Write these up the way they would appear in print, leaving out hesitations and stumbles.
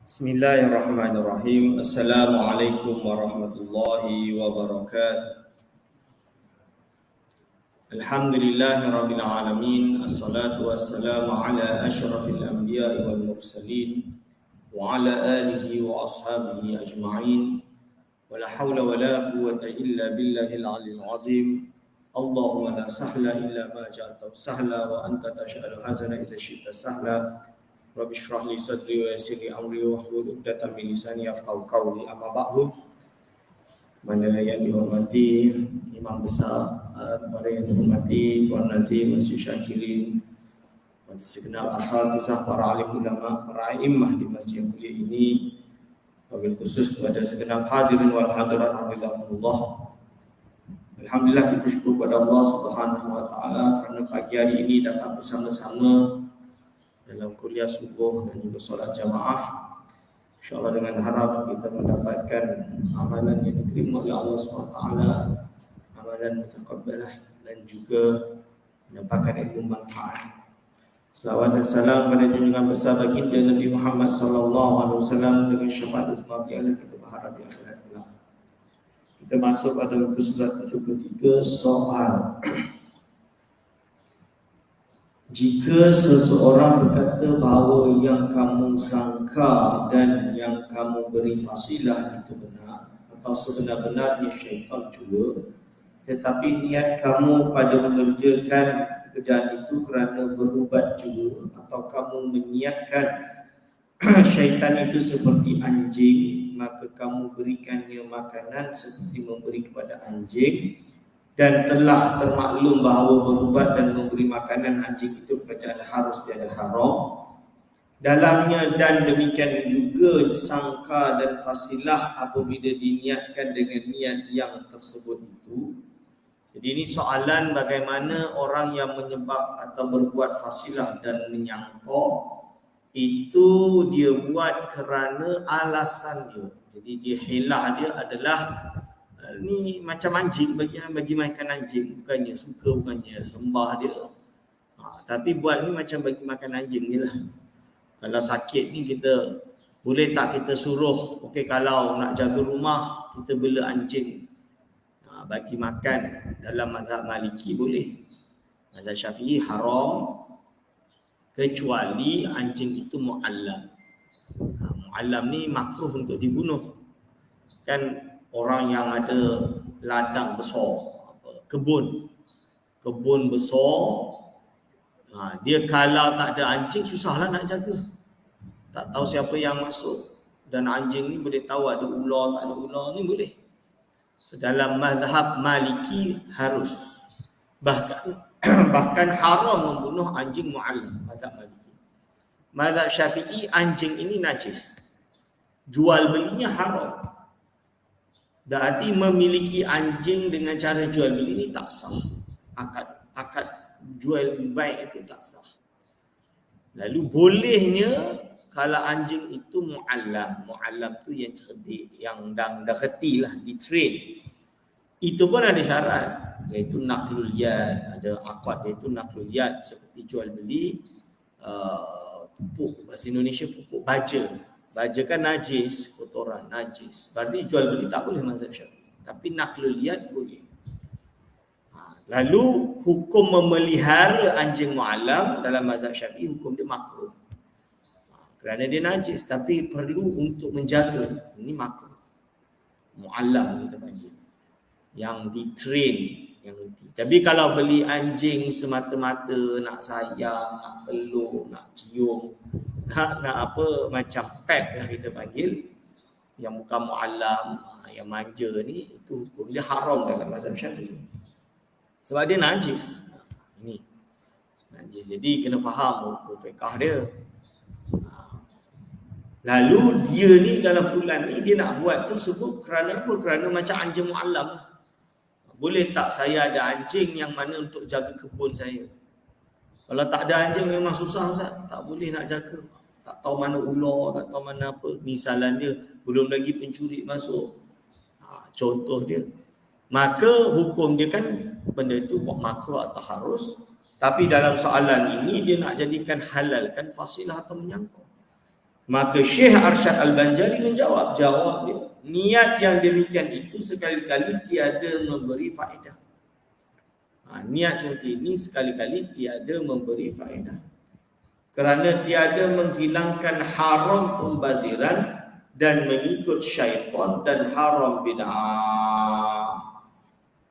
Bismillahirrahmanirrahim. Assalamualaikum warahmatullahi wabarakatuh. Alhamdulillahirabbil alamin. Assalatu wassalamu ala asyrafil anbiya'i wal mursalin wa ala alihi wa ashabihi ajma'in. Wa la haula wa la quwwata illa billahil aliyyil azim. Allahumma la sahla illa ma ja'altahu sahla wa anta taj'alul hazana idza syi'ta sahla. Rabbi shrah li sadri wa yassir li amri wahlul 'uqdatam min lisani yafqahu qawli. Amma ba'du. Mana yang dihormati Imam Besar, para yang dihormati Tuan Nazim, Masjid Syakirin, pada segenap asatizah, para alim ulama, para imam di masjid yang mulia ini, wabil khusus kepada segenap hadirin wal hadirat hafizahumullah. Alhamdulillah, kita syukur kepada Allah Subhanahu wa taala kerana pagi hari ini dapat bersama-sama dalam kuliah subuh dan juga solat jamaah. InsyaAllah dengan harap kita mendapatkan amalan yang diterima oleh Allah SWT, amalan mutakabbalah, dan juga mendapatkan ilmu manfaat. Selawat dan salam pada junjungan besar baginda Nabi Muhammad SAW dengan syafaat umat Allah kita berharap di akhirat kelak. Kita masuk pada muka surat 73, soal. Jika seseorang berkata bahawa yang kamu sangka dan yang kamu beri fasilah itu benar, atau sebenar-benarnya syaitan juga, tetapi niat kamu pada mengerjakan pekerjaan itu kerana berubat juga, atau kamu meniatkan syaitan itu seperti anjing, maka kamu berikannya makanan seperti memberi kepada anjing, dan telah termaklum bahawa berubat dan memberi makanan anjing itu pekerjaan harus tiada haram dalamnya, dan demikian juga sangka dan fasilah apabila diniatkan dengan niat yang tersebut itu. Jadi ini soalan bagaimana orang yang menyebab atau berbuat fasilah dan menyangka itu dia buat kerana alasan dia. Jadi dia hilah dia adalah ni macam anjing, bagi makan anjing, bukannya suka, bukannya sembah dia. Tapi buat ni macam bagi makan anjing ni lah. Kalau sakit ni kita boleh tak kita suruh, okey kalau nak jaga rumah kita bela anjing bagi makan. Dalam mazhab Maliki boleh, mazhab Syafi'i haram kecuali anjing itu mu'allam. Mu'allam ni makruh untuk dibunuh. Kan orang yang ada ladang besar, kebun besar, dia kalau tak ada anjing susahlah nak jaga. Tak tahu siapa yang masuk, dan anjing ni boleh tahu ada ular tak ada ular ni boleh. So, dalam mazhab Maliki harus, bahkan haram membunuh anjing mu'allam, mazhab Maliki. Mazhab Syafi'i anjing ini najis, jual belinya haram. Berarti memiliki anjing dengan cara jual beli ni tak sah. Akad jual baik itu tak sah. Lalu bolehnya kalau anjing itu mu'allam. Mu'allam tu yang cerdik, yang dah reti lah, di train. Itu pun ada syarat, iaitu naqlul yad. Ada akad iaitu naqlul yad, seperti jual beli pupuk, bahasa Indonesia pupuk baja. Baja kan najis, kotoran najis. Berarti jual beli tak boleh mazhab Syafi'i. Tapi naqlul yad boleh. Lalu hukum memelihara anjing mu'allam dalam mazhab Syafi'i, hukum dia makruh. Kerana dia najis, tapi perlu untuk menjaga. Ini makruh. Mu'allam kita panggil. Yang di-train. Tapi kalau beli anjing semata-mata nak sayang, nak peluk, nak cium, nak apa, macam pet yang kita panggil, yang bukan mu'allam, yang manja ni, itu hukum dia haram dalam mazhab Syafi'i. Sebab dia najis. Ini najis. Jadi kena faham hukum fiqh dia. Lalu dia ni dalam fulan ni dia nak buat tersebut kerana apa? Kerana macam anjing mu'allam. Boleh tak saya ada anjing yang mana untuk jaga kebun saya? Kalau tak ada anjing memang susah Ustaz. Tak boleh nak jaga. Tak tahu mana ular, tak tahu mana apa. Misalan dia, belum lagi pencuri masuk. Contoh dia. Maka hukum dia kan benda itu makruh atau harus. Tapi dalam soalan ini dia nak jadikan halal kan fasilah atau menyangka. Maka Syekh Arsyad Al-Banjari jawab dia, niat yang demikian itu sekali-kali tiada memberi faedah. Niat seperti ini sekali-kali tiada memberi faedah. Kerana tiada menghilangkan haram pembaziran dan mengikut syaitan dan haram bid'ah.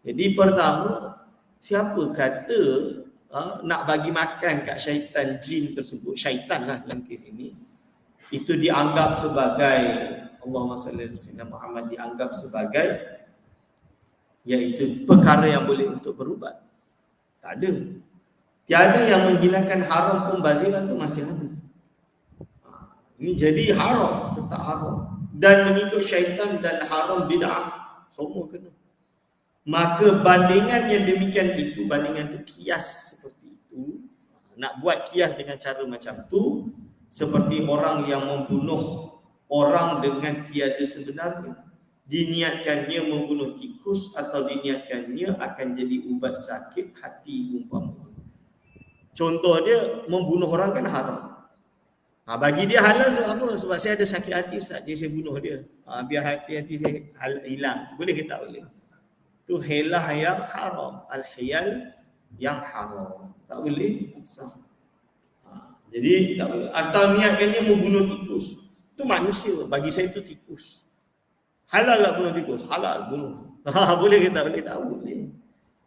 Jadi pertama, siapa kata nak bagi makan kat syaitan jin tersebut, syaitan lah dalam kes ini, itu dianggap sebagai, Allahumma salli ala sayyidina Muhammad, dianggap sebagai iaitu perkara yang boleh untuk berubat. Tak ada. Tiada yang menghilangkan haram pembaziran tu masih ada. Ini jadi haram, tetap haram. Dan mengikut syaitan dan haram bid'ah, semua kena. Maka bandingan yang demikian itu, bandingan tu kias seperti itu. Nak buat kias dengan cara macam tu, seperti orang yang membunuh orang dengan tiada sebenarnya. Diniatkannya membunuh tikus atau diniatkannya akan jadi ubat sakit hati umpama. Contoh dia, membunuh orang kan haram. Bagi dia halal sebab apa? Sebab saya ada sakit hati Ustaz, jadi saya bunuh dia. Biar hati-hati saya hilang. Boleh ke tak boleh? Itu hilah yang haram. Al-hiyal yang haram. Tak boleh. Sah. Jadi tak boleh. Atau niatkannya membunuh tikus. Itu manusia. Bagi saya itu tikus. Halal lah bunuh tikus. Halal bunuh. Boleh ke tak boleh? Tak boleh.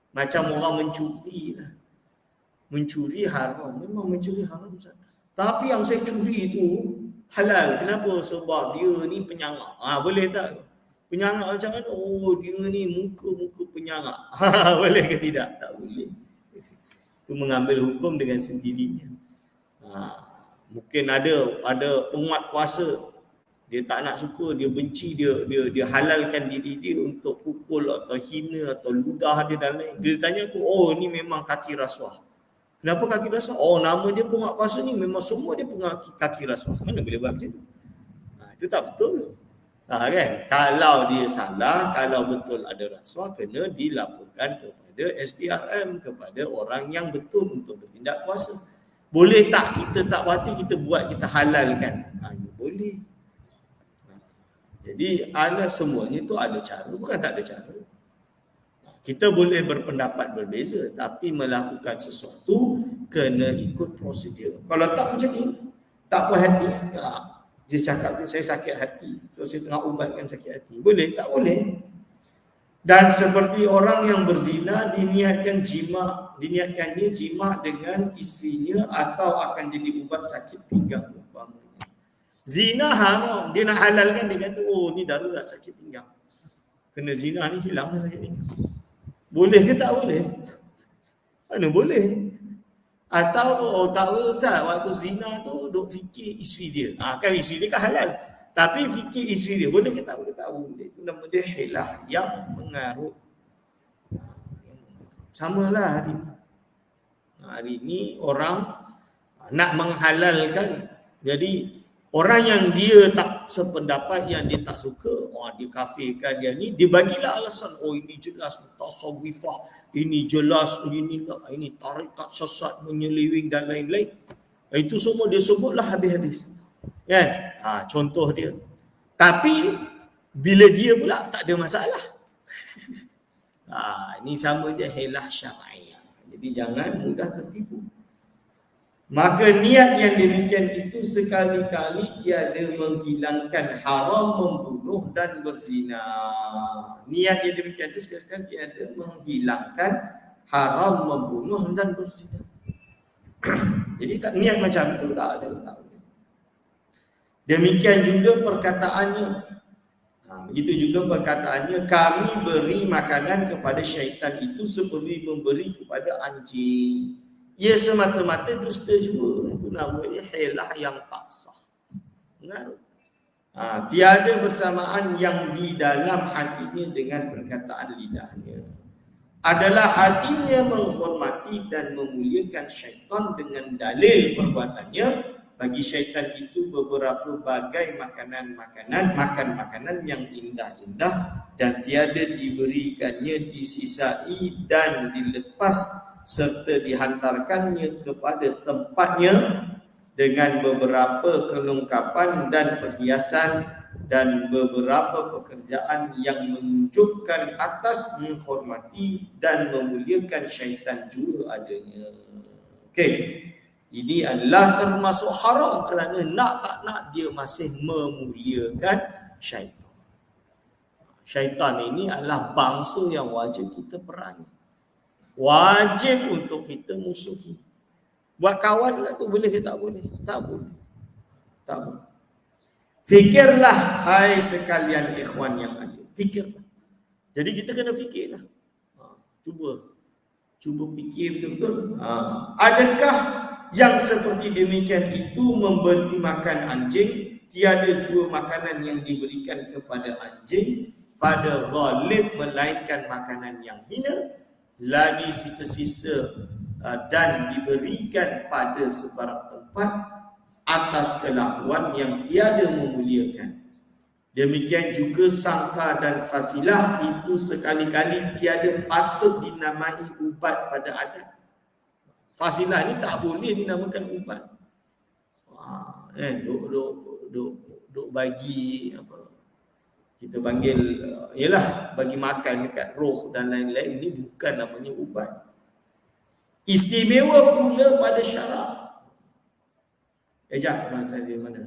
Macam orang mencuri lah. Mencuri haram. Memang mencuri haram Ustaz. Tapi yang saya curi itu halal. Kenapa? Sebab dia ni penyangak. Boleh tak? Penyangak macam mana? Oh, dia ni muka-muka penyangak. Boleh ke tidak? Tak boleh. Itu mengambil hukum dengan sendirinya. Mungkin ada penguat kuasa, dia tak nak suka, dia benci, dia halalkan diri dia untuk pukul atau hina atau ludah dia dan lain. Dia tanya aku, oh ni memang kaki rasuah. Kenapa kaki rasuah? Oh, nama dia penguat kuasa ni memang semua dia penguat kaki rasuah. Mana boleh buat macam tu? Itu tak betul. Kan? Kalau dia salah, kalau betul ada rasuah, kena dilaporkan kepada SDRM, kepada orang yang betul untuk bertindak kuasa. Boleh tak kita tak berhati, kita buat, kita halalkan? Boleh. Jadi ada semuanya tu ada cara, bukan tak ada cara. Kita boleh berpendapat berbeza, tapi melakukan sesuatu kena ikut prosedur. Kalau tak macam ni, tak puas hati, dia cakap saya sakit hati, so saya tengah ubatkan sakit hati. Boleh? Tak boleh. Dan seperti orang yang berzina diniatkannya jima dengan isterinya atau akan jadi ubat sakit pinggang umpamanya. Zina haram, dia nak halalkan, dia kata oh ni darurat sakit pinggang. Kena zina ni hilang sakit pinggang. Boleh ke tak boleh? Mana boleh? Atau tahu Ustaz, waktu zina tu duk fikir isteri dia. Kan isteri dia kan halal. Tapi fikir isteri dia, boleh ke tak boleh? Tak boleh. Itu nama dia hilah yang mengarut. Samalah hari ini. Hari ini orang nak menghalalkan. Jadi orang yang dia tak sependapat, yang dia tak suka, dia kafirkan dia ni, dia bagilah alasan, oh ini jelas tasawufah, ini jelas ini tarikat sesat, menyeleweng dan lain-lain. Itu semua dia sebutlah habis-habis. Kan? Contoh dia. Tapi bila dia pula tak ada masalah. Ini sama je hilah syar'iyah. Jadi jangan mudah tertipu. Maka niat yang demikian itu sekali-kali tiada menghilangkan haram membunuh dan berzina. Niat yang demikian itu sekali-kali tiada menghilangkan haram membunuh dan berzina. Jadi tak niat macam itu tak ada. Demikian juga perkataannya. Begitu juga perkataannya, kami beri makanan kepada syaitan itu seperti memberi kepada anjing. Ia semata-mata dusta juga. Itu namanya hilah yang tak sah. Mengaruh. Tiada bersamaan yang di dalam hatinya dengan perkataan lidahnya. Adalah hatinya menghormati dan memuliakan syaitan dengan dalil perbuatannya. Bagi syaitan itu beberapa bagai makan makanan yang indah-indah dan tiada diberikannya, disisai dan dilepas serta dihantarkannya kepada tempatnya dengan beberapa kelengkapan dan perhiasan dan beberapa pekerjaan yang menunjukkan atas menghormati dan memuliakan syaitan juga adanya. Okey. Ini adalah termasuk haram kerana nak tak nak dia masih memuliakan syaitan. Syaitan ini adalah bangsa yang wajib kita perangi. Wajib untuk kita musuhi. Buat kawan lah tu boleh ke tak boleh? Tak boleh. Tak boleh. Fikirlah hai sekalian ikhwan yang ada. Fikirlah. Jadi kita kena fikirlah. Cuba fikir betul-betul. Adakah yang seperti demikian itu memberi makan anjing? Tiada jua makanan yang diberikan kepada anjing pada ghalib melainkan makanan yang hina, lagi sisa-sisa dan diberikan pada sebarang tempat atas kelakuan yang tiada memuliakan. Demikian juga sangka dan fasilah itu sekali-kali tiada patut dinamai ubat pada adat. Fasilah ni tak boleh dinamakan ubat. Duk bagi apa? Kita panggil ialah bagi makan dekat roh dan lain-lain, ini bukan namanya ubat. Istimewa pula pada syarak. Ejak baca di mana?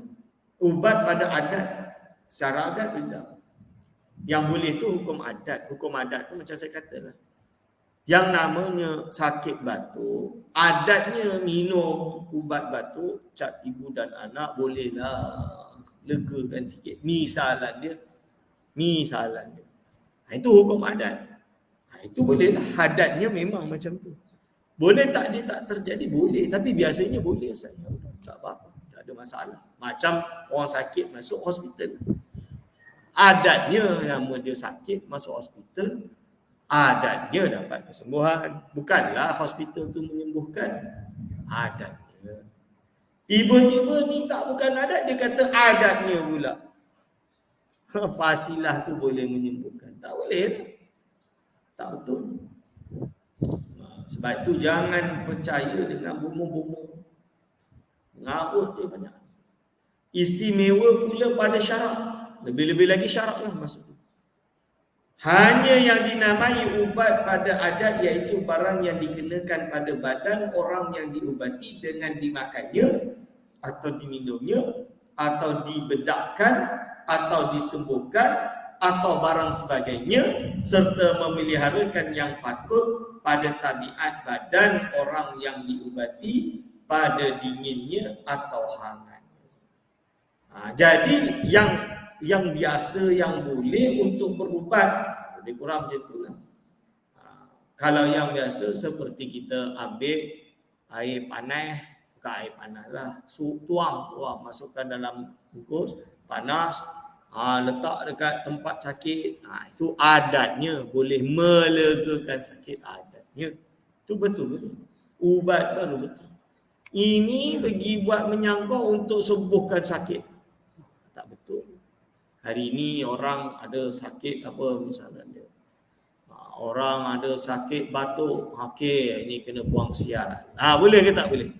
Ubat pada adat. Secara adat tidak. Yang boleh tu hukum adat. Hukum adat tu macam saya katalah. Yang namanya sakit batuk, adatnya minum ubat batuk, cap ibu dan anak bolehlah legakan sikit. Misalan dia. Itu hukum adat. Itu bolehlah. Adatnya memang macam tu. Boleh tak dia tak terjadi? Boleh. Tapi biasanya boleh Ustaz. Tak apa-apa. Tak ada masalah. Macam orang sakit masuk hospital. Adatnya nama dia sakit masuk hospital. Adatnya dapat kesembuhan. Bukanlah hospital tu menyembuhkan. Adatnya. Tiba-tiba ni tak bukan adat. Dia kata adatnya pula. Fasilah tu boleh menyembuhkan. Tak boleh. Tak betul. Sebab itu jangan percaya dengan bomoh-bomoh. Ngarut dia banyak. Istimewa pula pada syarak. Lebih-lebih lagi syarak lah maksudnya. Hanya yang dinamai ubat pada adat iaitu barang yang dikenakan pada badan orang yang diubati dengan dimakannya atau diminumnya atau dibedakkan atau disembuhkan atau barang sebagainya serta memeliharakan yang patut pada tabiat badan orang yang diubati pada dinginnya atau hangat. Jadi yang biasa yang boleh untuk berubat lebih kurang macam itulah. Kalau yang biasa seperti kita ambil air panas, bukan air panas lah, tuang masukkan dalam bungkus panas, letak dekat tempat sakit, itu adatnya boleh melegakan sakit adatnya. Itu betul. Ubat baru betul. Ini bagi buat menyangkau untuk sembuhkan sakit. Tak betul. Hari ini orang ada sakit apa misalnya dia. Orang ada sakit batuk. Okey, ini kena buang sial. Boleh ke tak boleh?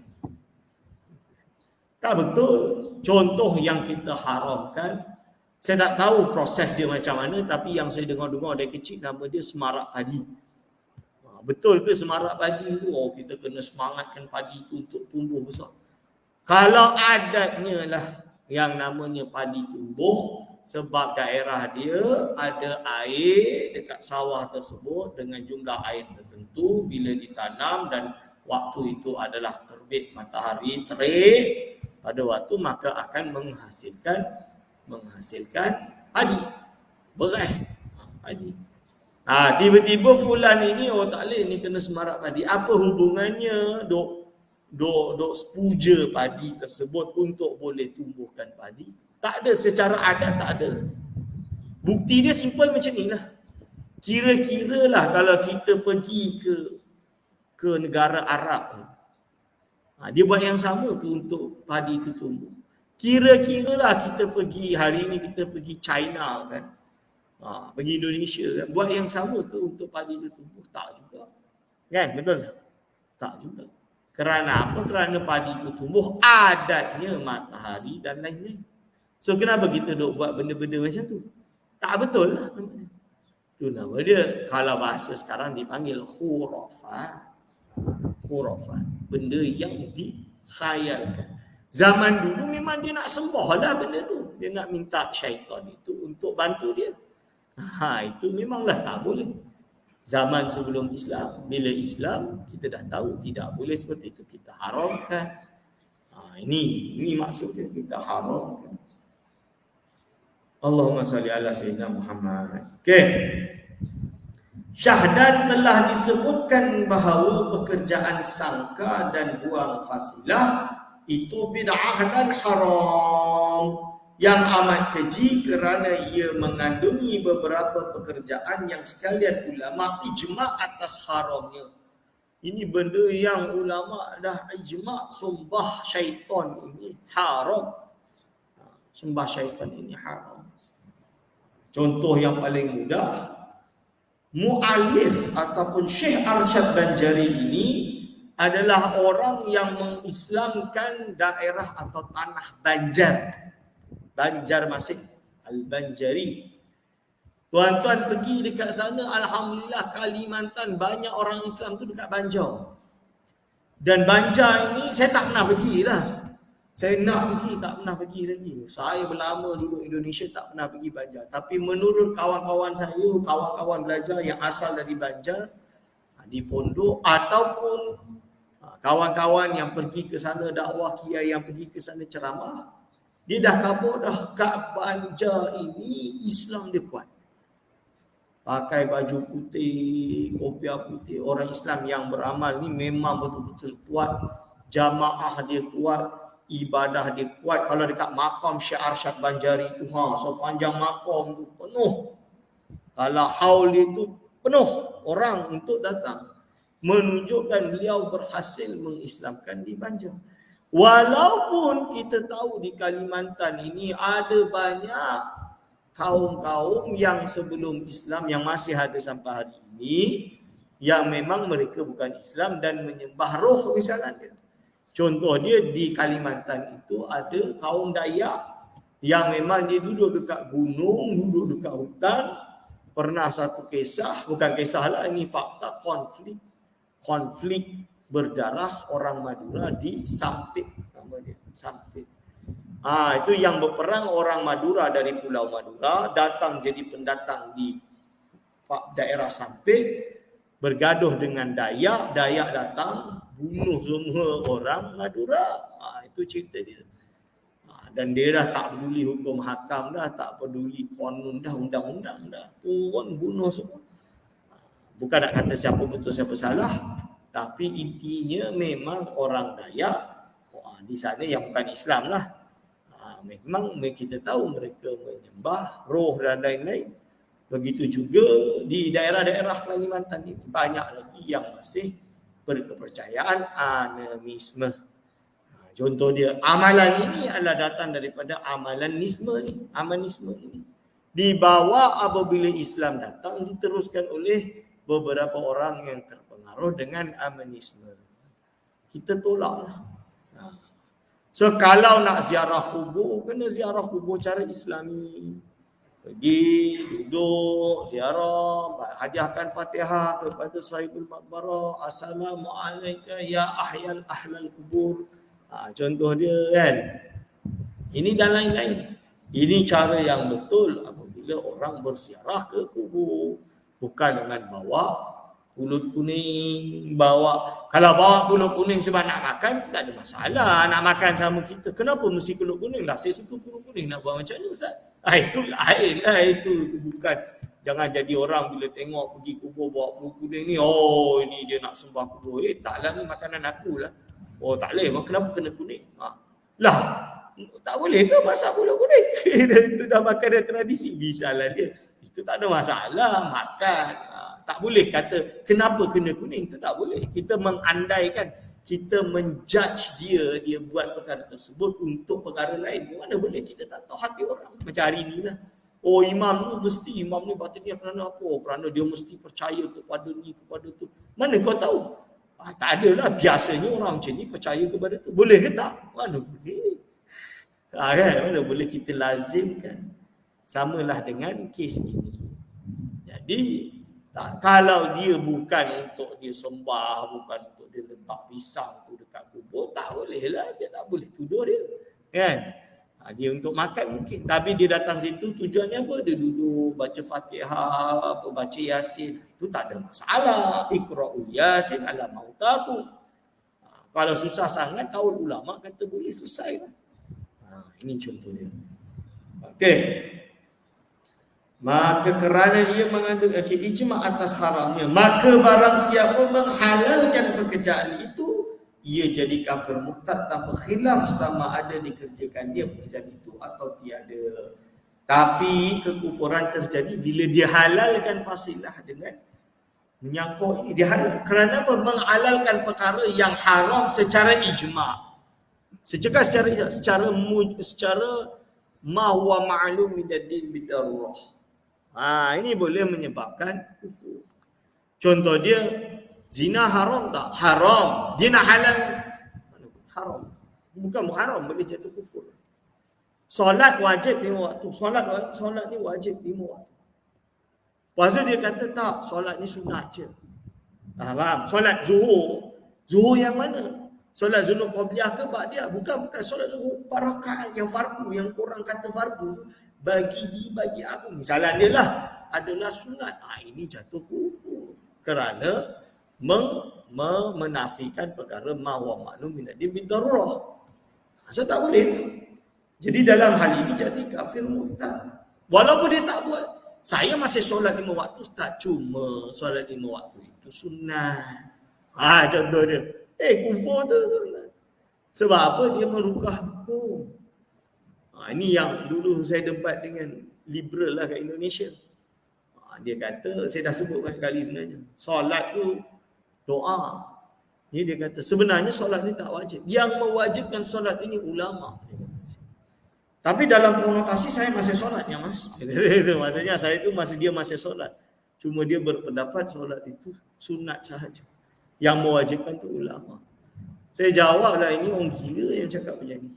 Tak betul. Contoh yang kita haramkan, saya tak tahu proses dia macam mana, tapi yang saya dengar-dengar dari kecil nama dia semarak padi. Betul ke semarak padi tu? Kita kena semangatkan padi tu untuk tumbuh besar. Kalau adatnya lah yang namanya padi tumbuh, sebab daerah dia ada air dekat sawah tersebut dengan jumlah air tertentu, bila ditanam dan waktu itu adalah terbit matahari terik, pada waktu maka akan menghasilkan padi, beras padi. Tiba-tiba fulan ini tak boleh ni kena semarak padi. Apa hubungannya dok sepuja padi tersebut untuk boleh tumbuhkan padi? Tak ada, secara adat tak ada. Bukti dia simple macam ni lah. Kira-kira lah kalau kita pergi ke negara Arab, dia buat yang sama ke untuk padi itu tumbuh? Kira-kira lah kita pergi, hari ni kita pergi China kan, pergi Indonesia kan, buat yang sama ke untuk padi itu tumbuh? Tak juga. Kan, betul tak? Tak juga. Kerana apa? Kerana padi itu tumbuh adatnya matahari dan lain-lain. So kenapa kita duk buat benda-benda macam tu? Tak betul lah. Itu nama dia, kalau bahasa sekarang dipanggil khurafat. Khurafat. Benda yang dikhayalkan. Zaman dulu memang dia nak sembah lah benda tu. Dia nak minta syaitan itu untuk bantu dia. Itu memanglah tak boleh. Zaman sebelum Islam, bila Islam, kita dah tahu tidak boleh seperti itu. Kita haramkan. Ini maksudnya kita haramkan. Allahumma salli ala Sayyidina Muhammad. Okey. Syahdan telah disebutkan bahawa pekerjaan sangka dan buang fasilah itu bid'ah dan haram yang amat keji kerana ia mengandungi beberapa pekerjaan yang sekalian ulama ijma' atas haramnya. Ini benda yang ulama dah ijma' sembah syaitan ini haram. Sembah syaitan ini haram. Contoh yang paling mudah, mu'alif ataupun Syekh Arsyad Banjari ini adalah orang yang mengislamkan daerah atau tanah Banjar. Banjarmasin, Al-Banjari. Tuan-tuan pergi dekat sana, alhamdulillah Kalimantan banyak orang Islam tu dekat Banjar. Dan Banjar ini saya tak pernah pergilah. Saya nak pergi, tak pernah pergi lagi. Saya berlama duduk Indonesia, tak pernah pergi Banjar. Tapi menurut kawan-kawan saya, kawan-kawan belajar yang asal dari Banjar, di pondok ataupun kawan-kawan yang pergi ke sana dakwah, kiai yang pergi ke sana ceramah, dia dah kabur dah kat Banjar ini Islam dia kuat. Pakai baju putih, kopiah putih. Orang Islam yang beramal ni memang betul-betul kuat. Jamaah dia kuat, ibadah dia kuat. Kalau dekat makam Syekh Arsyad Banjari tu, sepanjang makam tu penuh. Kalau haul dia tu penuh orang untuk datang. Menunjukkan beliau berhasil mengislamkan di Banjar. Walaupun kita tahu di Kalimantan ini ada banyak kaum-kaum yang sebelum Islam yang masih ada sampai hari ini yang memang mereka bukan Islam dan menyembah roh misalnya. Contoh dia di Kalimantan itu ada kaum Dayak yang memang dia duduk dekat gunung, duduk dekat hutan. Pernah satu kisah, bukan kisah lah, ini fakta, konflik berdarah orang Madura di Sampit namanya, Sampit. Itu yang berperang orang Madura dari Pulau Madura datang jadi pendatang di daerah Sampit, bergaduh dengan Dayak, Dayak datang bunuh semua orang Madura. Itu cerita dia. Dan dia dah tak peduli hukum hakam dah, tak peduli konun dah, undang-undang dah, turun bunuh semua. Bukan nak kata siapa betul siapa salah, tapi intinya memang orang Dayak di sana yang bukan Islam lah. Memang kita tahu mereka menyembah roh dan lain-lain. Begitu juga di daerah-daerah Kalimantan ini banyak lagi yang masih berkepercayaan animisme. Contoh dia, amalan ini adalah datang daripada amanisme ini. Dibawa apabila Islam datang, diteruskan oleh beberapa orang yang terpengaruh dengan amanisme. Kita tolaklah. So kalau nak ziarah kubur, kena ziarah kubur cara Islami. Pergi, duduk, ziarah, hadiahkan Fatihah kepada sahibul maqbarah. Assalamualaikum ya ahyal ahlal kubur. Contoh dia kan. Ini dan lain-lain. Ini cara yang betul apabila orang berziarah ke kubur. Bukan dengan bawa pulut kuning, kalau bawa pulut kuning sebab nak makan, tak ada masalah. Nak makan sama kita. Kenapa mesti pulut kuning? Saya suka pulut kuning. Nak buat macam ni Ustaz? Itu lain lah. Itu bukan. Jangan jadi orang bila tengok pergi kubur bawa pulut kuning ni, ini dia nak sembah kubur. Taklah, ni makanan aku lah. Tak boleh. Kenapa kena kuning? Lah, tak boleh ke masak pulut kuning? Itu dah makanan tradisi. Bisalah dia. Itu tak ada masalah. Makan. Tak boleh kata kenapa kena kuning. Itu tak boleh. Kita mengandaikan, kita menjudge dia buat perkara tersebut untuk perkara lain. Mana boleh, kita tak tahu hati orang. Macam hari ni lah. Imam ni batin dia kerana apa? Kerana dia mesti percaya kepada ni, kepada tu. Mana kau tahu? Tak adalah. Biasanya orang macam ni percaya kepada tu. Boleh ke tak? Mana boleh. Kan? Mana boleh kita lazimkan. Samalah dengan kes ini. Jadi, kalau dia bukan untuk dia sembah, bukan untuk dia letak pisang tu dekat kubur, tak boleh lah. Dia tak boleh tuduh dia. Kan? Dia untuk makan mungkin. Tapi dia datang situ tujuannya apa? Dia duduk, baca Fatihah, baca Yasin. Itu tak ada masalah. Iqra'u Yasin ala mautaku. Kalau susah sangat, kaul ulama kata boleh selesai lah. Ini contoh dia. Okey. Maka kerana ia mengandung ijma' atas haramnya, maka barang siapa menghalalkan pekerjaan itu, ia jadi kafir murtad tanpa khilaf sama ada dikerjakan dia pekerjaan itu atau tiada. Tapi kekufuran terjadi bila dia halalkan fasilah dengan menyangkut ini. Dia halal. Kerana apa? Menghalalkan perkara yang haram secara ijma'. Secara ma huwa ma'lum min ad-din bidarurah. Ini boleh menyebabkan kufur. Contoh dia, zina haram tak? Haram. Dia nak halal. Haram. Bukan haram, boleh jatuh kufur. Solat wajib 5 waktu. Solat ni wajib 5 waktu. Lepas tu dia kata tak, solat ni sunat je. Faham? Solat zuhur. Zuhur yang mana? Solat zuhur qabliyah ke ba'diyah? Bukan solat zuhur 4 rakaat yang fardu, yang korang kata fardu. Bagi aku, misalnya dia lah adalah sunat. Ini jatuh kufur kerana menafikan perkara ma huwa ma'lum min ad-din bidarurah. Asal tak boleh. Jadi dalam hal ini jadi kafir murtad. Walaupun dia tak buat. Saya masih solat 5 waktu, Ustaz. Cuma solat 5 waktu itu sunat. Contoh dia. Kufur tu. Sebab apa? Dia merubah hukum. Ini yang dulu saya debat dengan liberal lah kat Indonesia. Dia kata, saya dah sebut banyak kali sebenarnya. Solat tu doa. Dia kata, sebenarnya solat ni tak wajib. Yang mewajibkan solat ini ulama. Tapi dalam konotasi saya masih solat ya mas. Maksudnya saya tu dia masih solat. Cuma dia berpendapat solat itu sunat sahaja. Yang mewajibkan tu ulama. Saya jawablah, ini orang gila yang cakap macam ni.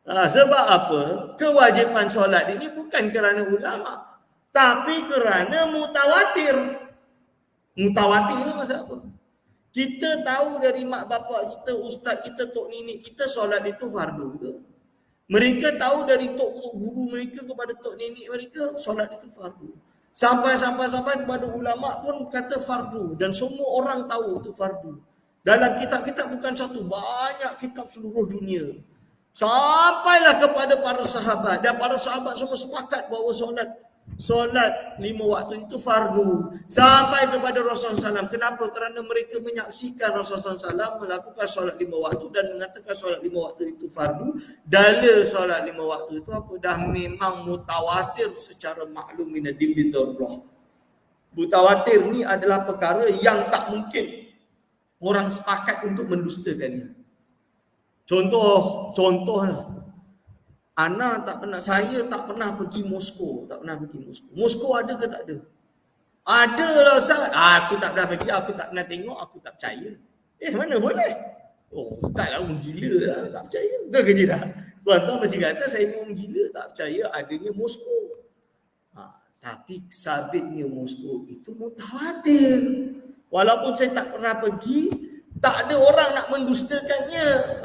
Sebab apa? Kewajipan solat ini bukan kerana ulama, tapi kerana mutawatir. Mutawatir itu maksud apa? Kita tahu dari mak bapak kita, ustaz kita, tok nenek kita, solat itu fardu ke? Mereka tahu dari tok guru mereka kepada tok nenek mereka, solat itu fardu. Sampai kepada ulama pun kata fardu, dan semua orang tahu itu fardu. Dalam kitab-kitab bukan satu, banyak kitab seluruh dunia. Sampailah kepada para sahabat, dan para sahabat semua sepakat bahawa solat 5 waktu itu fardu. Sampai kepada Rasulullah SAW. Kenapa? Kerana mereka menyaksikan Rasulullah SAW melakukan solat 5 waktu dan mengatakan solat 5 waktu itu fardu. Dalil solat 5 waktu itu apa? Dah memang mutawatir secara maklum min ad-din bidarurah. Mutawatir ni adalah perkara yang tak mungkin orang sepakat untuk mendustakannya. Contohlah. Saya tak pernah pergi Moskow. Moskow ada ke tak ada? Ada lah Ustaz. Aku tak pernah pergi, aku tak pernah tengok, aku tak percaya. Mana boleh? Ustaz lah orang gila lah, tak percaya. Betul ke tidak? Tuan-tuan mesti kata saya ni orang gila, tak percaya adanya Moskow. Tapi sabitnya Moskow itu mutawatir. Walaupun saya tak pernah pergi, tak ada orang nak mendustakannya.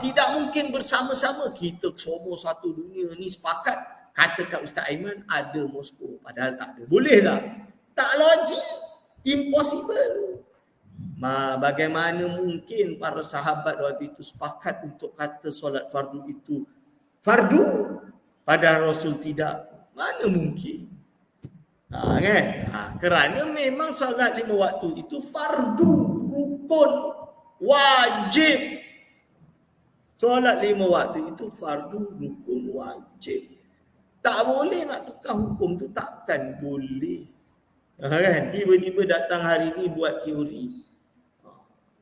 Tidak mungkin bersama-sama kita semua satu dunia ni sepakat kata kat Ustaz Aiman ada Moskow, padahal tak ada. Boleh tak? Tak logik. Impossible. Bagaimana mungkin para sahabat waktu itu sepakat untuk kata solat fardu itu fardu, padahal Rasul tidak? Mana mungkin? Kerana memang solat 5 waktu itu fardu, rukun, wajib. Solat 5 waktu itu fardu, rukun, wajib. Tak boleh nak tukar hukum tu, takkan boleh. Tiba-tiba datang hari ni buat teori.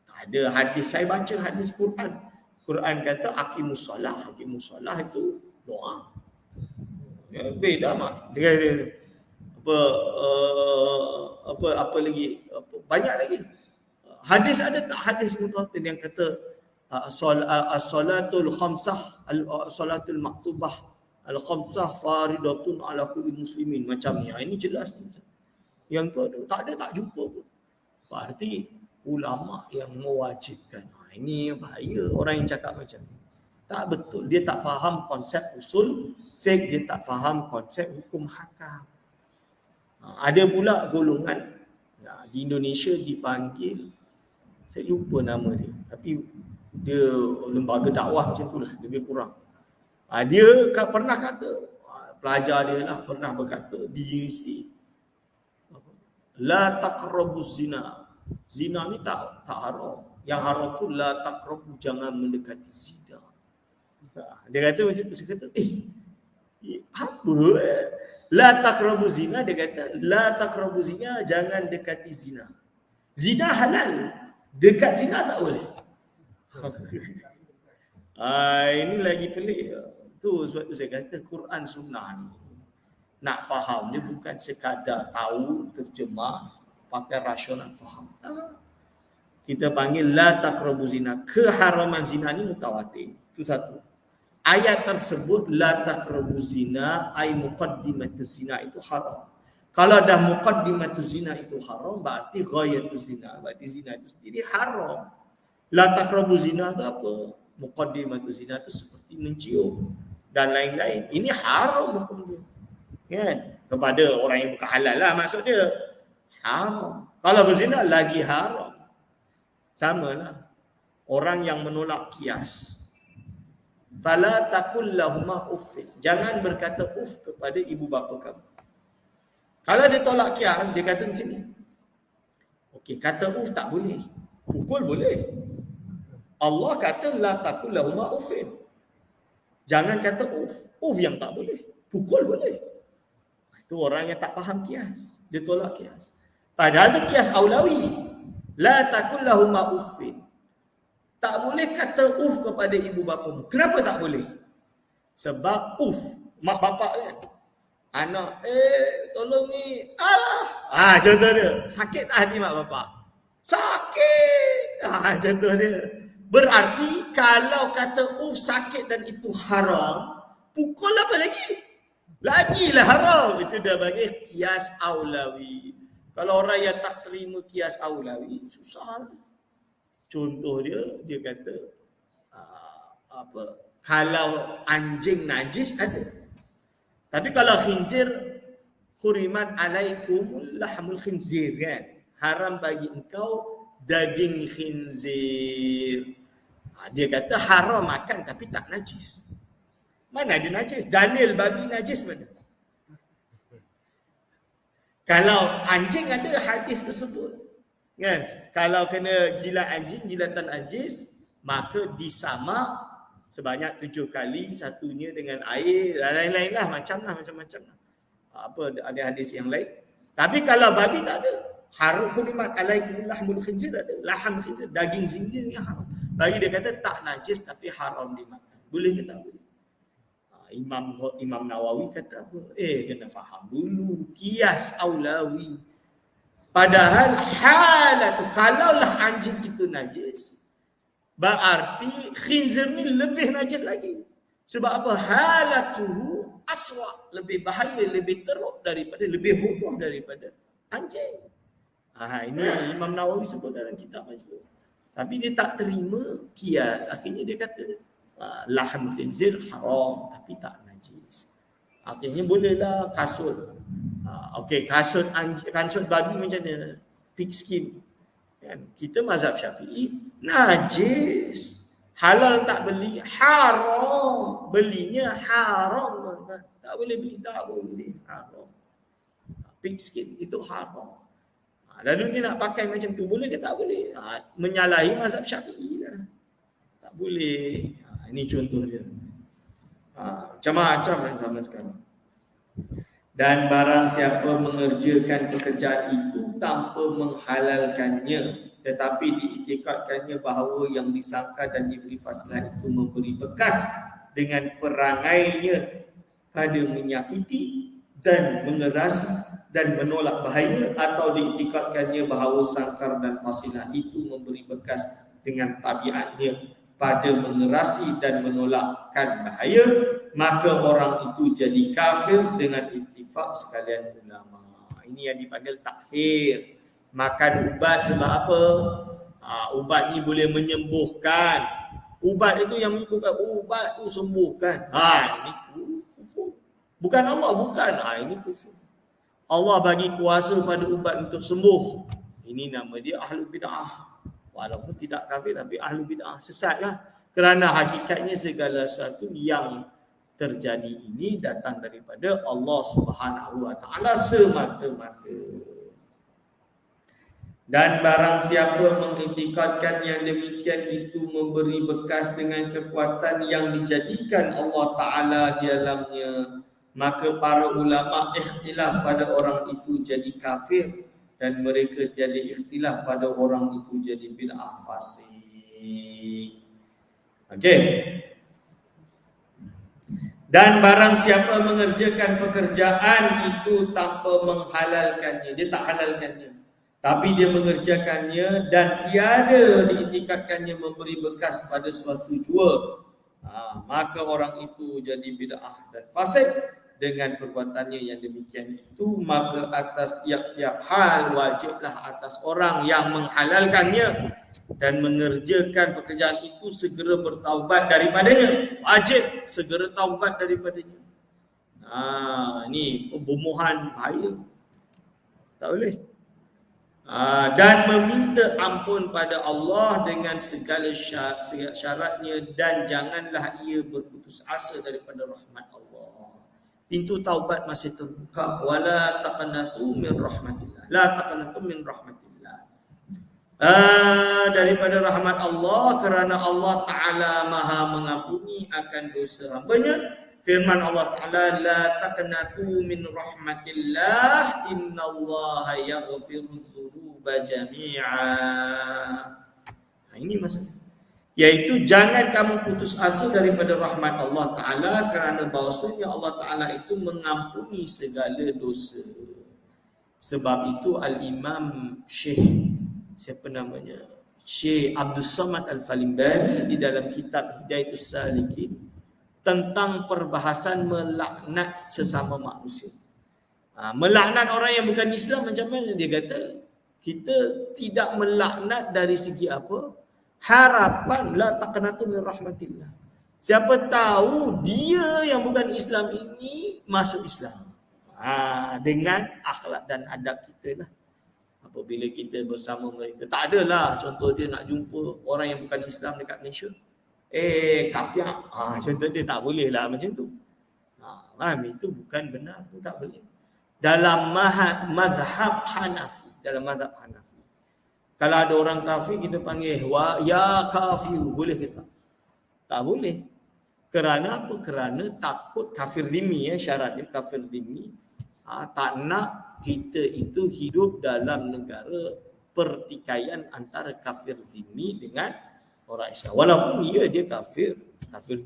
Tak ada hadis. Saya baca hadis Quran. Quran kata aqimus solah itu doa. Beda maaf. Apa lagi? Banyak lagi. Hadis ada tak hadis mutawatir yang kata as-salatul khamsah, as-salatul maktubah al-khamsah faridatun ala kulli muslimin macam ni. Ini jelas. Yang tu ada, tak ada, tak jumpa pun. Berarti ulama yang mewajibkan. Ini bahaya orang yang cakap macam ni. Tak betul. Dia tak faham konsep usul fiqh, dia tak faham konsep hukum hakam. Ada pula golongan di Indonesia dipanggil, saya lupa nama dia, tapi dia lembaga dakwah macam tu lah, lebih kurang. Dia pernah kata, pelajar dia lah pernah berkata di universiti, la taqrabuz zina. Zina ni tak haram. Yang haram tu la taqrabu, jangan mendekati zina. Dia kata macam tu. Saya kata, apa? La taqrabu zina, dia kata la taqrabu zina, jangan dekati zina. Zina halal, dekat zina tak boleh. Ini lagi pelik. Tu sebab tu saya kata Quran sunnah ni nak faham dia bukan sekadar tahu terjemah pakai rasional faham. Kita panggil la taqrabu zina, keharaman zina ni mutawatir. Itu satu. Ayat tersebut la taqrabu zina ay muqaddimatuz zina itu haram. Kalau dah muqaddimatuz zina itu haram, berarti ghayatuz zina, berarti zina itu sendiri haram. La taqrabu zina itu apa? Muqaddimatuz zina itu seperti mencium dan lain-lain. Ini haram hukum dia. Kan? Kepada orang yang bukan halal lah maksud dia. Haram. Kalau berzina lagi haram. Samalah. Orang yang menolak qiyas. Fala taqul lahumā uffin. Jangan berkata uff kepada ibu bapa kamu. Kalau dia tolak qiyas, dia kata macam ni. Okey, kata uff tak boleh. Pukul boleh. Allah kata la taqul lahumā uffin. Jangan kata uff. Uff yang tak boleh. Pukul boleh. Itu orang yang tak faham qiyas. Dia tolak qiyas. Padahal itu qiyas aulawi. La taqul lahumā uffin. Tak boleh kata uff kepada ibu bapamu. Kenapa tak boleh? Sebab uff, mak bapak kan. Anak, tolong ni. Alah. Contoh dia. Sakit tak hati mak bapak? Sakit. Contoh dia. Berarti kalau kata uff sakit dan itu haram, pukul apa lagi? Lagilah haram. Itu dah bagi qiyas aulawi. Kalau orang yang tak terima qiyas aulawi, susah. Contoh dia kata kalau anjing najis ada. Tapi kalau khinzir, khurimat alaikumul lahmul khinzir kan. Haram bagi engkau daging khinzir. Dia kata haram makan tapi tak najis. Mana ada najis? Dalil babi najis mana? Kalau anjing ada hadis tersebut. Kan? Kalau kena jilat anjing, jilatan anjing, maka disamak sebanyak 7 kali, satunya dengan air dan lain-lain lah, macam-macam. Apa ada hadis yang lain. Tapi kalau babi tak ada. Haram khurimat alaikum lahmul khinzir ada. Laham khinzir, daging khinzir ni haram. Bagi dia kata tak najis tapi haram dimakan. Boleh ke tak boleh? Imam Nawawi kata apa? Kena faham dulu. Qiyas aulawi. Padahal halat kalaulah anjing itu najis, berarti khinzir ni lebih najis lagi. Sebab apa? Halatuhu aswa, lebih bahaya, lebih teruk daripada, lebih bodoh daripada anjing. Ini Imam Nawawi sebut dalam kitab Majmu'. Tapi dia tak terima qiyas. Akhirnya dia kata laham khinzir haram tapi tak najis. Akhirnya bolehlah kasut. Okey, kasut babi macam mana? Pig skin. Kan? Kita mazhab Syafi'i najis. Halal tak beli, haram. Belinya haram. Tak boleh beli, tak boleh. Haram. Pig skin itu haram. Lalu dia nak pakai macam tu, boleh ke tak boleh? Menyalahi mazhab Syafi'i lah. Tak boleh. Ini contoh dia. Macam-macam yang zaman sekarang. Dan barang siapa mengerjakan pekerjaan itu tanpa menghalalkannya, tetapi diiktikadkannya bahawa yang disangka dan diberi fasilah itu memberi bekas dengan perangainya pada menyakiti dan mengerasi dan menolak bahaya, atau diiktikadkannya bahawa sangkar dan fasilah itu memberi bekas dengan tabiatnya pada mengerasi dan menolakkan bahaya, maka orang itu jadi kafir dengan ittifaq sekalian ulama. Ini yang dipanggil takfir. Makan ubat sebab apa? Ubat ni boleh menyembuhkan. Ubat itu yang menyembuhkan. Ubat tu sembuhkan. Ini kufur. Bukan Allah, bukan. Ini kufur. Allah bagi kuasa pada ubat untuk sembuh. Ini nama dia ahlu bid'ah. Walaupun tidak kafir tapi ahlu bid'ah. Sesatlah. Kerana hakikatnya segala sesuatu yang terjadi ini datang daripada Allah Subhanahu wa taala semata-mata. Dan barang siapa mengiktikadkan yang demikian itu memberi bekas dengan kekuatan yang dijadikan Allah Ta'ala di dalamnya, maka para ulama ikhtilaf pada orang itu jadi kafir, dan mereka tiada ikhtilaf pada orang itu jadi bid'ah fasik. Okey. Dan barang siapa mengerjakan pekerjaan itu tanpa menghalalkannya, dia tak halalkannya, tapi dia mengerjakannya dan tiada diiktikadkannya memberi bekas pada suatu jua, maka orang itu jadi bid'ah dan fasik dengan perbuatannya yang demikian itu. Maka atas tiap-tiap hal wajiblah atas orang yang menghalalkannya dan mengerjakan pekerjaan itu segera bertaubat daripadanya. Wajib segera taubat daripadanya. Ini pembunuhan bahaya. Tak boleh. Dan meminta ampun pada Allah dengan segala syaratnya, dan janganlah ia berputus asa daripada rahmat Allah. Pintu taubat masih terbuka. Wala taqnatu min rahmatillah. La taqnatu min rahmatillah. Daripada rahmat Allah, kerana Allah Ta'ala maha mengampuni akan dosa hambanya. Firman Allah Ta'ala, la taqnatu min rahmatillah, innallaha yaghfiru dzunuba jami'a. Ini masalah. Iaitu jangan kamu putus asa daripada rahmat Allah Ta'ala, kerana bahawasanya Allah Ta'ala itu mengampuni segala dosa. Sebab itu Al-Imam Syekh, siapa namanya? Syekh Abdul Samad Al-Falimbari di dalam kitab Hidayatus Salikin tentang perbahasan melaknat sesama manusia. Melaknat orang yang bukan Islam macam mana? Dia kata, kita tidak melaknat dari segi apa? Harapan, la taqnatu min rahmatillah. Siapa tahu dia yang bukan Islam ini masuk Islam. Dengan akhlak dan adab kita lah. Apabila kita bersama mereka, tak adalah contoh dia nak jumpa orang yang bukan Islam dekat Malaysia. Kapiak. Contoh dia tak boleh lah macam tu. Itu bukan benar, tak boleh. Dalam mazhab Hanafi, kalau ada orang kafir kita panggil ya kafir, boleh ke tak? Tak boleh. Kerana apa? Kerana takut kafir zimmi, syarat dia kafir zimmi. Tak nak kita itu hidup dalam negara pertikaian antara kafir zimmi dengan orang Islam. Walaupun dia kafir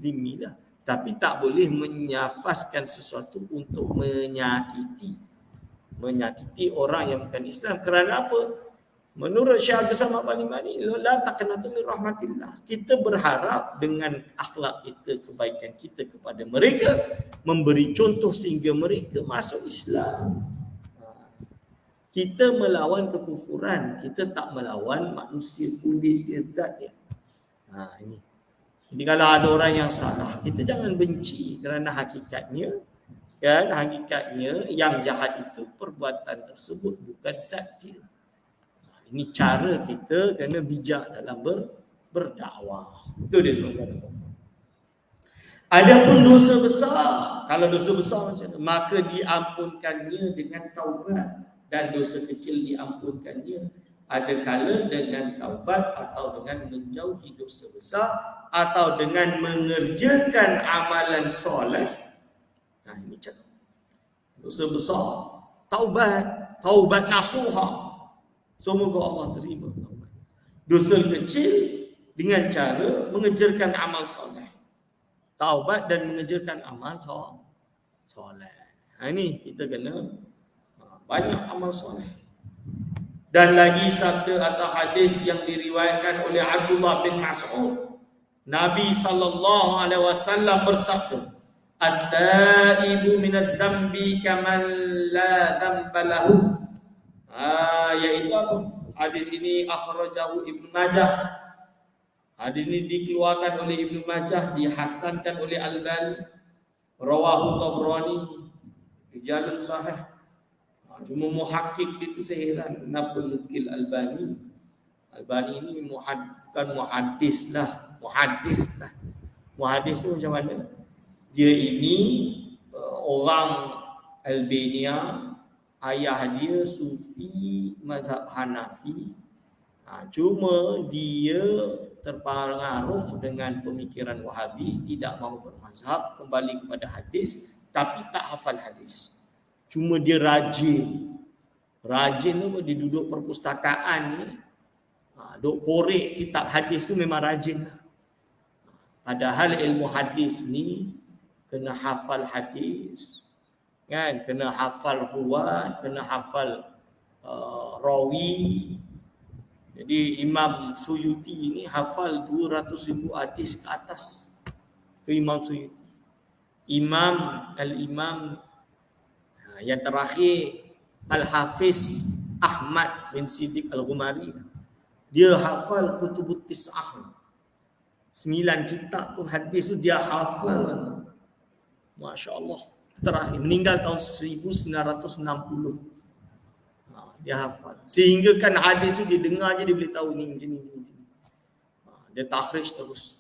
zimmi lah, tapi tak boleh menyafaskan sesuatu untuk menyakiti orang yang bukan Islam. Kerana apa? Menurut Syekh Abdul Samad Al-Falimbari, la taqnatu min rahmatillah. Kita berharap dengan akhlak kita, kebaikan kita kepada mereka, memberi contoh sehingga mereka masuk Islam. Kita melawan kekufuran, kita tak melawan manusia kulit dia, zat dia. Ini. Jadi kalau ada orang yang salah, kita jangan benci, kerana hakikatnya yang jahat itu perbuatan tersebut, bukan zat dia. Ini cara kita kena bijak dalam berdakwah. Itu dia tuan-tuan. Adapun dosa besar, kalau dosa besar macam mana? Maka diampunkannya dengan taubat, dan dosa kecil diampunkannya adakala dengan taubat atau dengan menjauhi dosa besar atau dengan mengerjakan amalan soleh. Ini cara. Dosa besar, taubat nasuha. Semoga Allah terima taubat. Dosa kecil dengan cara mengejarkan amal soleh. Taubat dan mengejarkan amal soleh. Ini kita kena banyak amal soleh. Dan lagi sabda atau hadis yang diriwayatkan oleh Abdullah bin Mas'ud, Nabi SAW bersabda, "At-taibu minadz-dzambi kaman la dzamba lahu." Yaitu apa? Hadis ini akhrajahu Ibnu Majah. Hadis ini dikeluarkan oleh Ibnu Majah, dihasankan oleh Albani, rawahu Tabrani, rijalun sahih. Cuma muhakkik itu saya heran kenapa nukil Albani. Albani ini bukan muhaddis lah. Muhaddis tu macam mana? Dia ini orang Albania, ayah dia sufi mazhab Hanafi. Cuma dia terpengaruh dengan pemikiran Wahabi, tidak mahu bermazhab, kembali kepada hadis, tapi tak hafal hadis. Cuma dia rajin tu dia duduk perpustakaan ni, duk korek kitab hadis tu memang rajin. Padahal ilmu hadis ni kena hafal hadis, kan? Kena hafal ruwat, kena hafal rawi. Jadi Imam Suyuti ni hafal 200,000 hadis ke atas. Itu Imam Suyuti. Al-Imam yang terakhir Al-Hafiz Ahmad bin Siddiq Al-Ghumari, dia hafal Kutubut Tis'ah. 9 kitab tu hadis tu dia hafal. Masya Allah. Terakhir meninggal tahun 1960. Dia hafal. Sehingga kan hadis tu dia dengar je dia boleh tahu ni macam ni. Dia takhrij terus.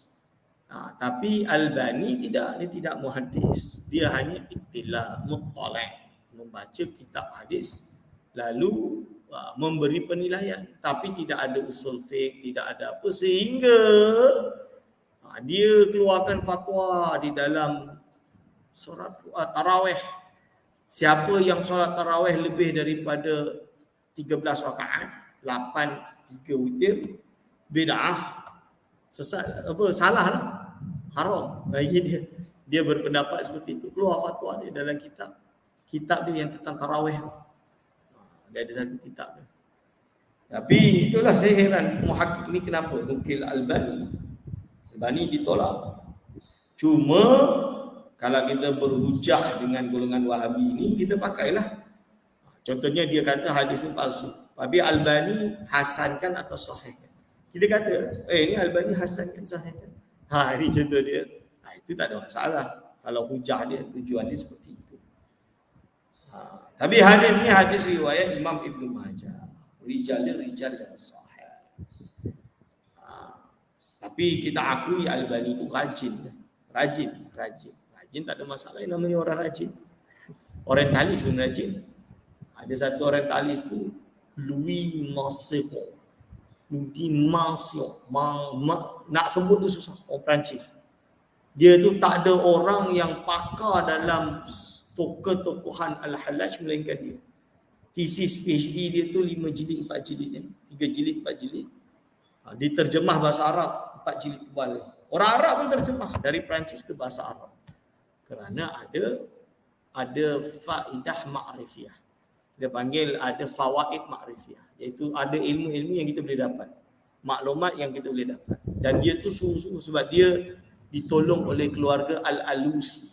Tapi Albani tidak, dia tidak muhaddis. Dia hanya ittila, muttala', membaca kitab hadis lalu memberi penilaian, tapi tidak ada usul fiqh, tidak ada apa, sehingga dia keluarkan fatwa di dalam solat tarawih. Siapa yang solat tarawih lebih daripada 13 rakaat, 8 3 witir, bid'ah, sesat, salah lah, haram. Bagi dia berpendapat seperti itu. Keluar fatwa dia dalam kitab dia yang tentang tarawih. Dia ada satu kitab dia. Tapi itulah saya heran muhakkik ni kenapa nukil Albani ditolak. Cuma kalau kita berhujah dengan golongan Wahabi ini, kita pakailah. Contohnya dia kata hadis ini palsu, tapi Albani hasankan atau sahihkan. Kita kata, ini Albani hasankan, sahihkan. Ini contoh dia. Itu tak ada masalah. Kalau hujah dia, tujuan dia seperti itu. Tapi hadis ni hadis riwayat Imam Ibnu Majah. Rijal yang sahih. Tapi kita akui Albani itu rajin. Tak ada masalah yang namanya orang rajin. Orientalis pun rajin. Ada satu orientalis tu Louis Marceau. Nak sebut tu susah. Orang Perancis. Dia tu tak ada orang yang pakar dalam tokoh-tokohan Al-Hallaj melainkan dia. Thesis PhD dia tu 5 jilid, 4 jilid, 3 jilid, 4 jilid. Diterjemah bahasa Arab, 4 jilid tebal. Orang Arab pun terjemah dari Perancis ke bahasa Arab. Kerana ada faedah ma'rifiyah. Dia panggil ada fawaid ma'rifiyah. Iaitu ada ilmu-ilmu yang kita boleh dapat. Maklumat yang kita boleh dapat. Dan dia tu sungguh-sungguh sebab dia ditolong oleh keluarga Al-Alusi.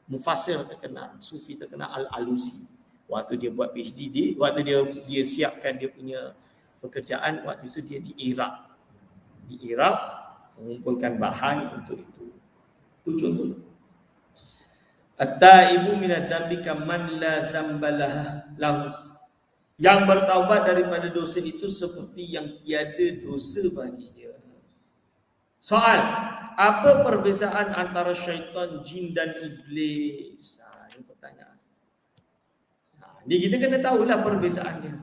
Mufassir terkenal, sufi terkenal Al-Alusi. Waktu dia buat PhD waktu dia siapkan dia punya pekerjaan, waktu itu dia di Iraq mengumpulkan bahan untuk itu. Itu contoh. At-taibu minadz-dzambi kaman la dzamba lahu. Yang bertaubat daripada dosa itu seperti yang tiada dosa baginya. Soal, apa perbezaan antara syaitan, jin dan iblis? Ini pertanyaan. Jadi kita kena tahulah perbezaannya.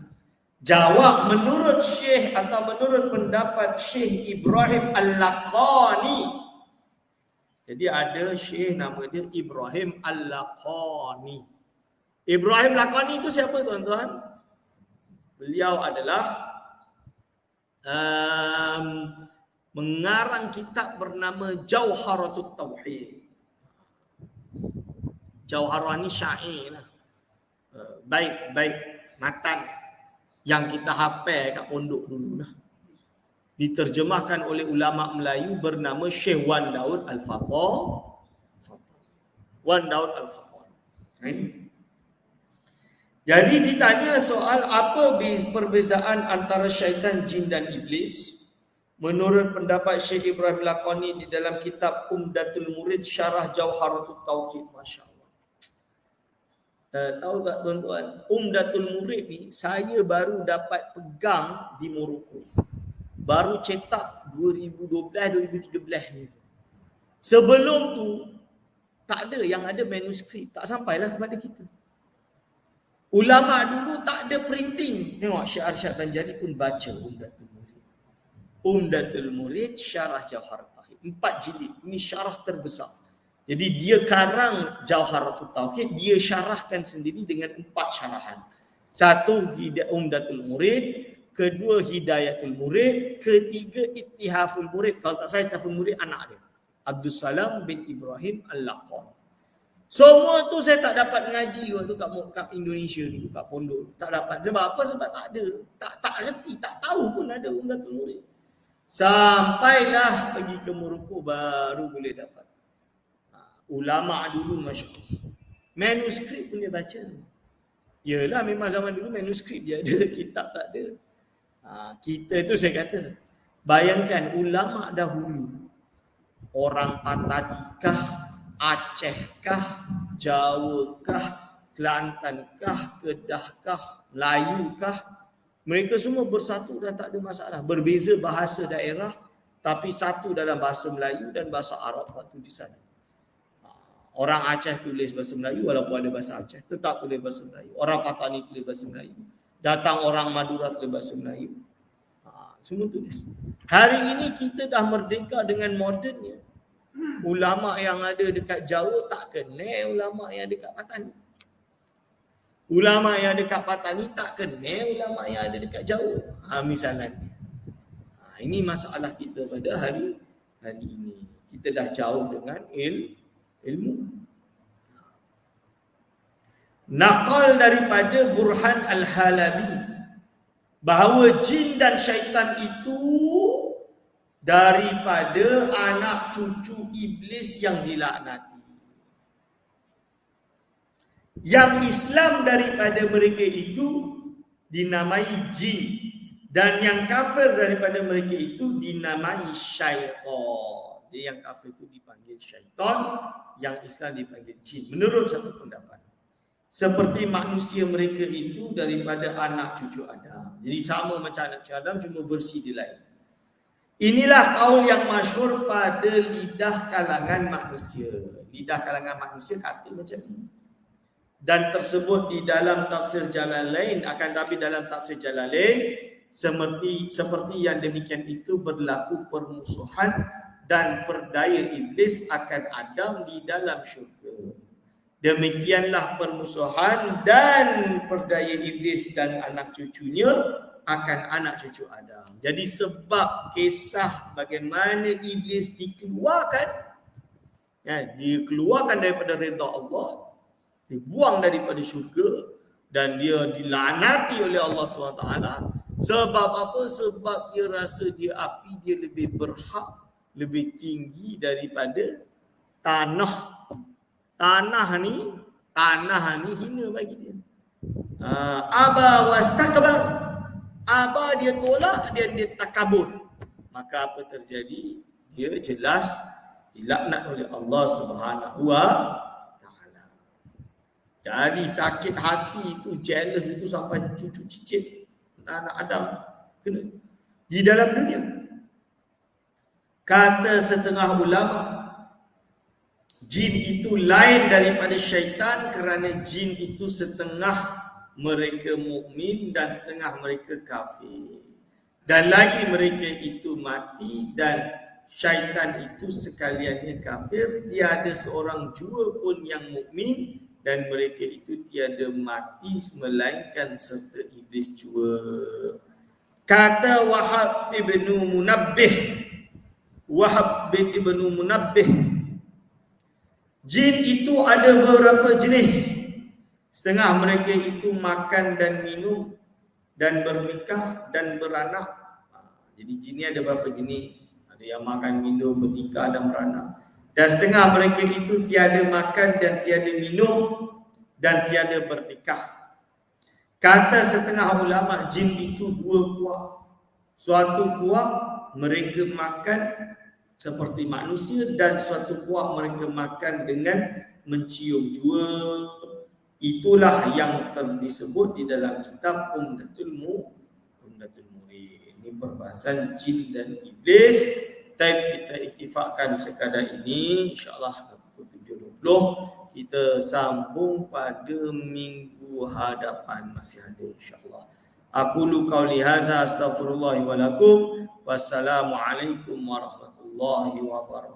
Jawab menurut Syekh atau menurut pendapat Syekh Ibrahim Al-Laqani. Jadi ada Syekh nama dia Ibrahim Al-Laqani. Ibrahim Al-Laqani itu siapa tuan-tuan? Beliau adalah mengarang kitab bernama Jauharatut Tauhid. Jauharah ni syair lah. Baik matan yang kita hafal kat pondok dulu lah. Diterjemahkan oleh ulama Melayu bernama Syekh Wan Daud Al-Fatah. Wan Daud Al-Fatah. Ini. Jadi ditanya soal apa perbezaan antara syaitan, jin dan iblis. Menurut pendapat Syekh Ibrahim Laqani di dalam kitab Umdatul Murid Syarah Jawharatul Tauhid, Masya Allah. Tahu tak tuan-tuan, Umdatul Murid ni saya baru dapat pegang di Morocco. Baru cetak 2012-2013 ni. Sebelum tu tak ada, yang ada manuskrip, tak sampailah kepada kita. Ulama dulu tak ada printing. Tengok Syekh Arsyad Banjari pun baca Umdatul Murid. Umdatul Murid Syarah Jawharatul Tauhid. 4 jilid. Ini syarah terbesar. Jadi dia karang Jawharatul Tauhid, dia syarahkan sendiri dengan 4 syarahan. 1 Umdatul Murid, kedua Hidayatul Murid, ketiga Ittihaful Murid. Kalau tak salah Ittihaful Murid anak dia, Abdul Salam bin Ibrahim Al-Laqan. Semua tu saya tak dapat mengaji waktu kat Indonesia ni, kat pondok. Tak dapat. Sebab apa? Sebab tak ada. Tak reti, tak tahu pun ada Umdatul Murid. Sampailah pergi ke Morocco baru boleh dapat. Ulama dulu Masya Allah. Manuskrip pun dia baca. Yelah memang zaman dulu manuskrip dia ada, kitab tak ada. Kita tu saya kata, bayangkan ulama dahulu. Orang Patanikah, Acehkah, Jawakah, Kelantankah, Kedahkah, Melayukah, mereka semua bersatu dan tak ada masalah. Berbeza bahasa daerah, tapi satu dalam bahasa Melayu dan bahasa Arab waktu di sana. Orang Aceh tulis bahasa Melayu walaupun ada bahasa Aceh, tetap tulis bahasa Melayu. Orang Fatani tulis bahasa Melayu. Datang orang Madura tulis bahasa Melayu. Semua tulis. Hari ini kita dah merdeka dengan modernnya. Ulama yang ada dekat Jawa tak kenal ulama yang dekat Patani. Ulama yang dekat Patani tak kenal ulama yang ada dekat Jawa. Misalnya. Ini masalah kita pada hari ini. Kita dah jauh dengan ilmu. Naqal daripada Burhan Al-Halabi bahawa jin dan syaitan itu daripada anak cucu iblis yang dilaknati. Yang Islam daripada mereka itu dinamai jin, dan yang kafir daripada mereka itu dinamai syaitan. Jadi yang kafir itu dipanggil syaitan, yang Islam dipanggil jin, menurut satu pendapat. Seperti manusia mereka itu daripada anak cucu Adam. Jadi sama macam anak cucu Adam, cuma versi dia lain. Inilah kaul yang masyhur pada lidah kalangan manusia. Lidah kalangan manusia kata macam ni. Dan tersebut di dalam tafsir Jalalain, akan tapi dalam tafsir Jalalain seperti yang demikian itu berlaku permusuhan dan perdaya iblis akan Adam di dalam syurga. Demikianlah permusuhan dan perdaya iblis dan anak cucunya akan anak cucu Adam. Jadi sebab kisah bagaimana iblis dikeluarkan, dikeluarkan daripada redha Allah, dibuang daripada syurga dan dia dilaknati oleh Allah SWT. Sebab apa? Sebab dia rasa dia api dia lebih berhak, lebih tinggi daripada tanah. Tanah ni hina bagi dia. Aba wastakbar. Aba dia tolak, dia takabur. Maka apa terjadi? Dia jelas dilaknat oleh Allah Subhanahu wa taala. Jadi sakit hati itu, jealous itu sampai cucu cicit anak Adam kena di dalam dunia. Kata setengah ulama, jin itu lain daripada syaitan kerana jin itu setengah mereka mukmin dan setengah mereka kafir. Dan lagi mereka itu mati dan syaitan itu sekaliannya kafir. Tiada seorang jua pun yang mukmin dan mereka itu tiada mati melainkan serta iblis jua. Kata Wahab bin Munabbih, jin itu ada beberapa jenis. Setengah mereka itu makan dan minum dan bernikah dan beranak. Jadi jin ni ada berapa jenis? Ada yang makan, minum, bernikah dan beranak. Dan setengah mereka itu tiada makan dan tiada minum dan tiada bernikah. Kata setengah ulama, jin itu dua kuah. Suatu kuah mereka makan seperti manusia dan suatu kuah mereka makan dengan mencium jua. Itulah yang disebut di dalam kitab Umdatul Murid. Ini perbahasan jin dan iblis. Kita iktifakkan sekadar ini. InsyaAllah pukul 7.20 kita sambung pada minggu hadapan. Masih ada insyaAllah. Aqulu qawli hadza astaghfirullah wa lakum. Wassalamualaikum warahmatullahi wabarakatuh.